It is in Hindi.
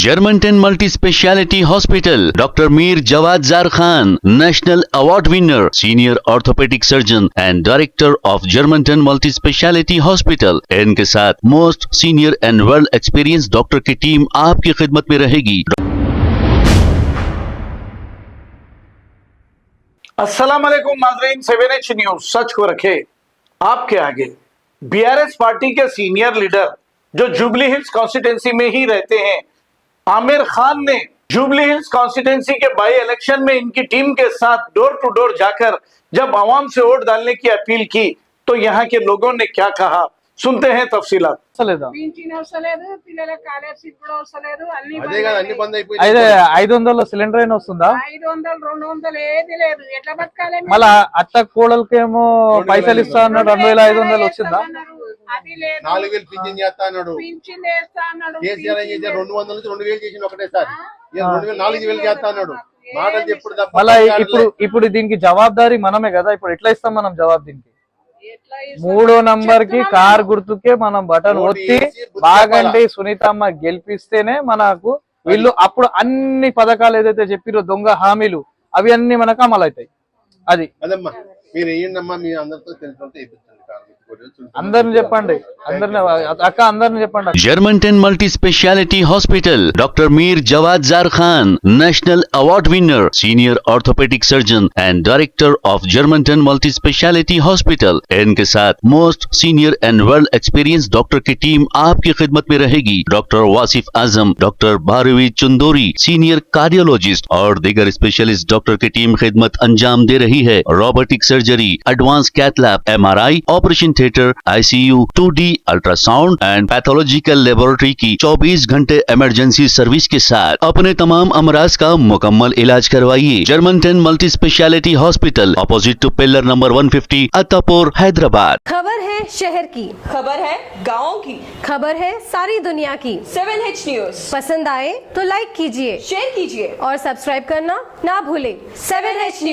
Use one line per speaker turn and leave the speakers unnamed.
Germanton multi speciality hospital, doctor Mir Jawad Zar Khan, national award winner, senior orthopaedic surgeon and director of Germanton multi speciality hospital. इनके साथ most senior and world experience doctor की टीम आपकी खिदमत में रहेगी।
अस्सलाम वालेकुम नाज़रीन, 7H न्यूज सच को रखे आपके आगे। बीआरएस पार्टी के सीनियर लीडर जो जुबली हिल्स कॉन्स्टिट्यूंसी में ही रहते हैं, आमिर खान ने जुबली हिल्स कॉन्स्टिट्यूंसी के बाई इलेक्शन में इनकी टीम के साथ डोर टू डोर जाकर जब आवाम से वोट डालने की अपील की तो यहाँ के लोगों ने क्या कहा, सुनते हैं तफसीलात।
అయితే 500 సిలిండర్ అయినా వస్తుందా?
500 200 ఏది లేదు, ఎట్లా బతకాలి?
మళ్ళా అత్త కోడలకేమో పైసలు ఇస్తా అన్నాడు, 2500 వచ్చిందా?
అది లేదు,
4000 పింఛన్ చేస్తా అన్నాడు,
పింఛన్ వేస్తా అన్నాడు.
కేసీఆర్ ఏం చేశారు? 200 నుంచి 2000 చేసిన ఒకటేసారి. 2000 4000 చేస్తా అన్నాడు. మాటలు చెప్పుడు తప్ప
మళ్ళా ఇప్పుడు దీనికి జవాబారి మనమే కదా. ఇప్పుడు ఎట్లా ఇస్తాం మనం జవాబు దీనికి?
ఎట్లా
3వ నంబర్ కి కార్ గుర్తుకే మనం బటన్ ఒత్తి బాగంటి సునీతమ్మ గెలిపిస్తేనే మనకు వీళ్ళు అప్పుడు అన్ని పథకాలు ఏదైతే చెప్పిరో దొంగ హామీలు అవి అన్ని మనకు అమలు అవుతాయి. అది
అదమ్మా, మీరు ఏంటమ్మా, మీ అందరితో తెలుసుకుంటే
అందరిని చెప్పండి, అక్క అందరిని చెప్పండి।
Germanten multi speciality hospital, doctor Mir Jawad Zar Khan, national award winner, senior orthopaedic surgeon and director of Germanton multi speciality hospital. इनके साथ most senior and world experience doctor की टीम आपकी खिदमत में रहेगी। Doctor Wasif Azam, doctor Bharvi Chandori, senior cardiologist और दीगर स्पेशलिस्ट डॉक्टर की टीम खिदमत अंजाम दे रही है। Robotic surgery, advance cath lab, MRI, operation theatre, ICU, 2D ultrasound and pathological laboratory की 24 घंटे इमरजेंसी सर्विस के साथ अपने तमाम अमराज का मुकम्मल इलाज करवाइए। Germanton multi speciality hospital, opposite to pillar number 150, Attapur, Hyderabad.
खबर है शहर की,
खबर है गाँव की,
खबर है सारी दुनिया की।
7H न्यूज
पसंद आए तो लाइक कीजिए,
शेयर कीजिए
और सब्सक्राइब करना ना भूलें। 7H news.